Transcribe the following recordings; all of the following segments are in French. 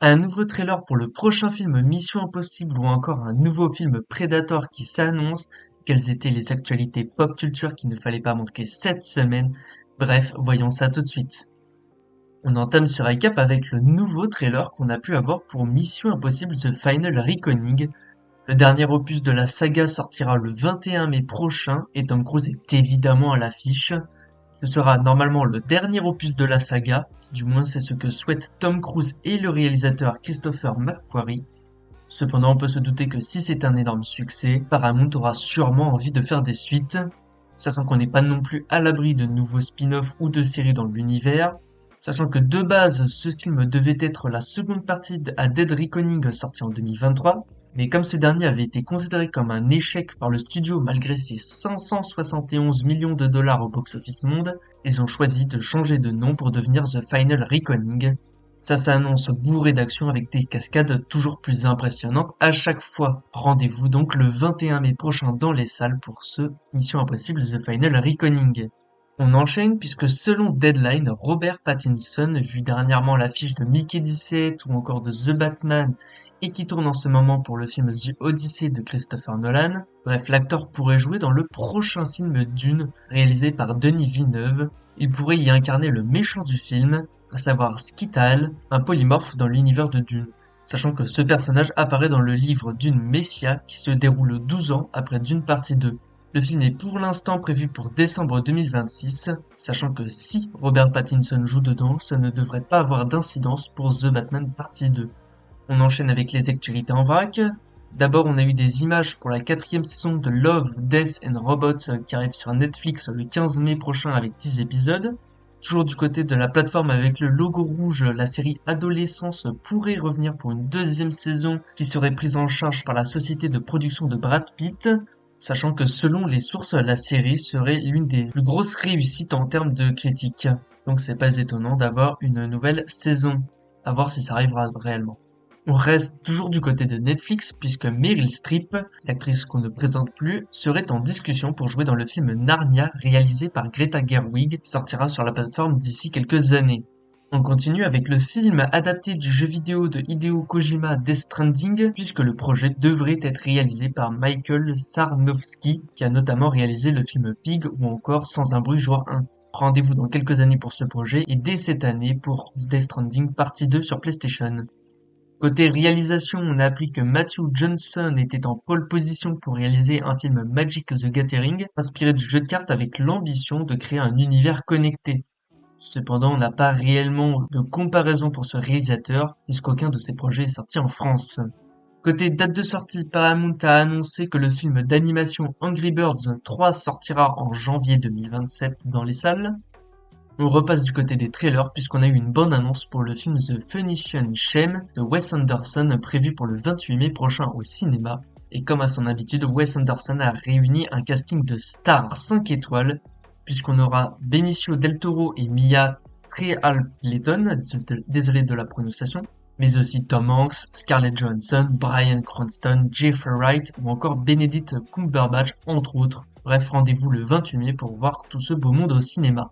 Un nouveau trailer pour le prochain film Mission Impossible ou encore un nouveau film Predator qui s'annonce, quelles étaient les actualités pop culture qu'il ne fallait pas manquer cette semaine. Bref, voyons ça tout de suite. On entame ce récap avec le nouveau trailer qu'on a pu avoir pour Mission Impossible The Final Reckoning. Le dernier opus de la saga sortira le 21 mai prochain et Tom Cruise est évidemment à l'affiche. Ce sera normalement le dernier opus de la saga, du moins c'est ce que souhaitent Tom Cruise et le réalisateur Christopher McQuarrie. Cependant, on peut se douter que si c'est un énorme succès, Paramount aura sûrement envie de faire des suites, sachant qu'on n'est pas non plus à l'abri de nouveaux spin-offs ou de séries dans l'univers, sachant que de base, ce film devait être la seconde partie à Dead Reckoning sorti en 2023, mais comme ce dernier avait été considéré comme un échec par le studio malgré ses 571 millions de dollars au box-office monde, ils ont choisi de changer de nom pour devenir The Final Reckoning. Ça s'annonce bourré d'action avec des cascades toujours plus impressionnantes à chaque fois. Rendez-vous donc le 21 mai prochain dans les salles pour ce Mission Impossible The Final Reckoning. On enchaîne puisque selon Deadline, Robert Pattinson, vu dernièrement l'affiche de Mickey 17 ou encore de The Batman et qui tourne en ce moment pour le film The Odyssey de Christopher Nolan, bref l'acteur pourrait jouer dans le prochain film Dune réalisé par Denis Villeneuve. Il pourrait y incarner le méchant du film, à savoir Scytale, un polymorphe dans l'univers de Dune. Sachant que ce personnage apparaît dans le livre Dune Messia qui se déroule 12 ans après Dune partie 2. Le film est pour l'instant prévu pour décembre 2026, sachant que si Robert Pattinson joue dedans, ça ne devrait pas avoir d'incidence pour The Batman partie 2. On enchaîne avec les actualités en vrac. D'abord, on a eu des images pour la 4e saison de Love, Death and Robots qui arrive sur Netflix le 15 mai prochain avec 10 épisodes. Toujours du côté de la plateforme avec le logo rouge, la série Adolescence pourrait revenir pour une 2e saison qui serait prise en charge par la société de production de Brad Pitt. Sachant que selon les sources, la série serait l'une des plus grosses réussites en termes de critiques. Donc c'est pas étonnant d'avoir une nouvelle saison. À voir si ça arrivera réellement. On reste toujours du côté de Netflix puisque Meryl Streep, l'actrice qu'on ne présente plus, serait en discussion pour jouer dans le film Narnia réalisé par Greta Gerwig, qui sortira sur la plateforme d'ici quelques années. On continue avec le film adapté du jeu vidéo de Hideo Kojima Death Stranding, puisque le projet devrait être réalisé par Michael Sarnowski, qui a notamment réalisé le film Pig ou encore Sans un bruit jour 1. Rendez-vous dans quelques années pour ce projet et dès cette année pour Death Stranding partie 2 sur PlayStation. Côté réalisation, on a appris que Matthew Johnson était en pole position pour réaliser un film Magic the Gathering, inspiré du jeu de cartes avec l'ambition de créer un univers connecté. Cependant, on n'a pas réellement de comparaison pour ce réalisateur, puisqu'aucun de ses projets est sorti en France. Côté date de sortie, Paramount a annoncé que le film d'animation Angry Birds 3 sortira en janvier 2027 dans les salles. On repasse du côté des trailers puisqu'on a eu une bande-annonce pour le film The Phoenician Shem de Wes Anderson prévu pour le 28 mai prochain au cinéma. Et comme à son habitude, Wes Anderson a réuni un casting de stars 5 étoiles puisqu'on aura Benicio del Toro et Mia Trehalleton, désolé de la prononciation, mais aussi Tom Hanks, Scarlett Johansson, Bryan Cranston, Jeffrey Wright ou encore Benedict Cumberbatch entre autres. Bref, rendez-vous le 28 mai pour voir tout ce beau monde au cinéma.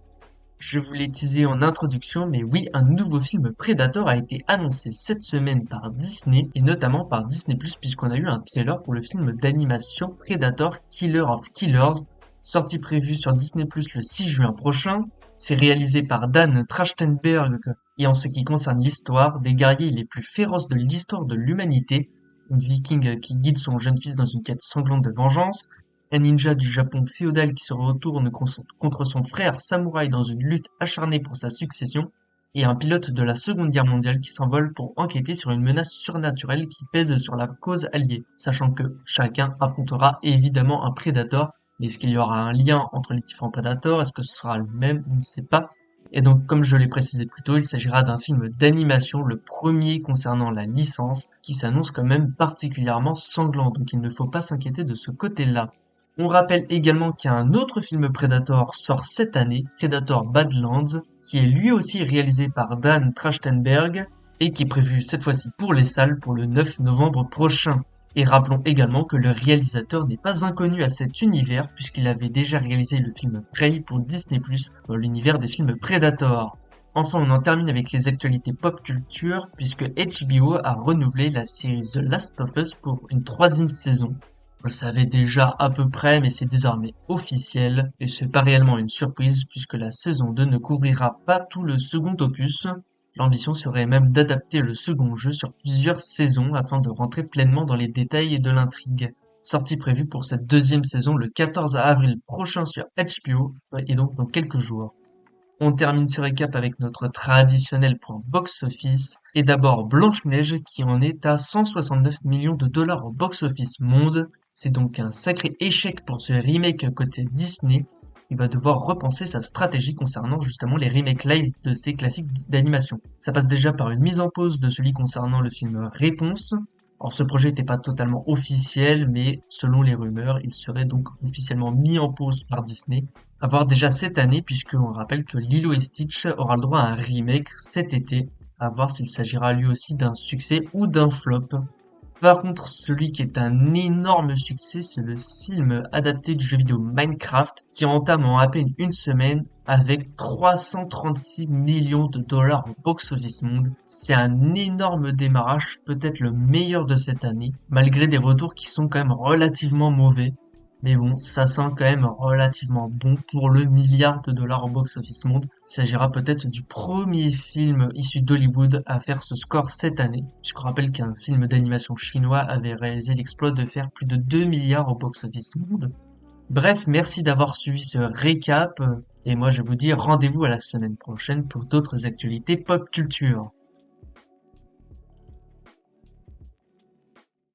Je vous l'ai teasé en introduction, mais oui, un nouveau film Predator a été annoncé cette semaine par Disney, et notamment par Disney+, puisqu'on a eu un trailer pour le film d'animation Predator Killer of Killers, sorti prévu sur Disney+, le 6 juin prochain. C'est réalisé par Dan Trachtenberg, et en ce qui concerne l'histoire, des guerriers les plus féroces de l'histoire de l'humanité, un viking qui guide son jeune fils dans une quête sanglante de vengeance, un ninja du Japon féodal qui se retourne contre son frère samouraï dans une lutte acharnée pour sa succession, et un pilote de la Seconde Guerre mondiale qui s'envole pour enquêter sur une menace surnaturelle qui pèse sur la cause alliée, sachant que chacun affrontera évidemment un Predator. Est-ce qu'il y aura un lien entre les différents Predators? Est-ce que ce sera le même? On ne sait pas. Et donc, comme je l'ai précisé plus tôt, il s'agira d'un film d'animation, le premier concernant la licence, qui s'annonce quand même particulièrement sanglant, donc il ne faut pas s'inquiéter de ce côté-là. On rappelle également qu'un autre film Predator sort cette année, Predator Badlands, qui est lui aussi réalisé par Dan Trachtenberg et qui est prévu cette fois-ci pour les salles pour le 9 novembre prochain. Et rappelons également que le réalisateur n'est pas inconnu à cet univers puisqu'il avait déjà réalisé le film Prey pour Disney+, dans l'univers des films Predator. Enfin, on en termine avec les actualités pop culture, puisque HBO a renouvelé la série The Last of Us pour une troisième saison. On le savait déjà à peu près, mais c'est désormais officiel, et c'est pas réellement une surprise, puisque la saison 2 ne couvrira pas tout le second opus. L'ambition serait même d'adapter le second jeu sur plusieurs saisons afin de rentrer pleinement dans les détails de l'intrigue. Sortie prévue pour cette deuxième saison le 14 avril prochain sur HBO, et donc dans quelques jours. On termine ce récap avec notre traditionnel point box-office. Et d'abord Blanche-Neige qui en est à 169 millions de dollars au box-office monde. C'est donc un sacré échec pour ce remake côté Disney. Il va devoir repenser sa stratégie concernant justement les remakes live de ses classiques d'animation. Ça passe déjà par une mise en pause de celui concernant le film Réponse. Alors ce projet n'était pas totalement officiel, mais selon les rumeurs, il serait donc officiellement mis en pause par Disney à voir déjà cette année, puisqu'on rappelle que Lilo et Stitch aura le droit à un remake cet été, à voir s'il s'agira lui aussi d'un succès ou d'un flop. Par contre, celui qui est un énorme succès, c'est le film adapté du jeu vidéo Minecraft, qui entame en à peine une semaine avec 336 millions de dollars au box-office monde. C'est un énorme démarrage, peut-être le meilleur de cette année, malgré des retours qui sont quand même relativement mauvais. Mais bon, ça sent quand même relativement bon pour le milliard de dollars au box-office monde. Il s'agira peut-être du premier film issu d'Hollywood à faire ce score cette année, puisqu'on rappelle qu'un film d'animation chinois avait réalisé l'exploit de faire plus de 2 milliards au box-office monde. Bref, merci d'avoir suivi ce récap, et moi je vous dis rendez-vous à la semaine prochaine pour d'autres actualités pop culture.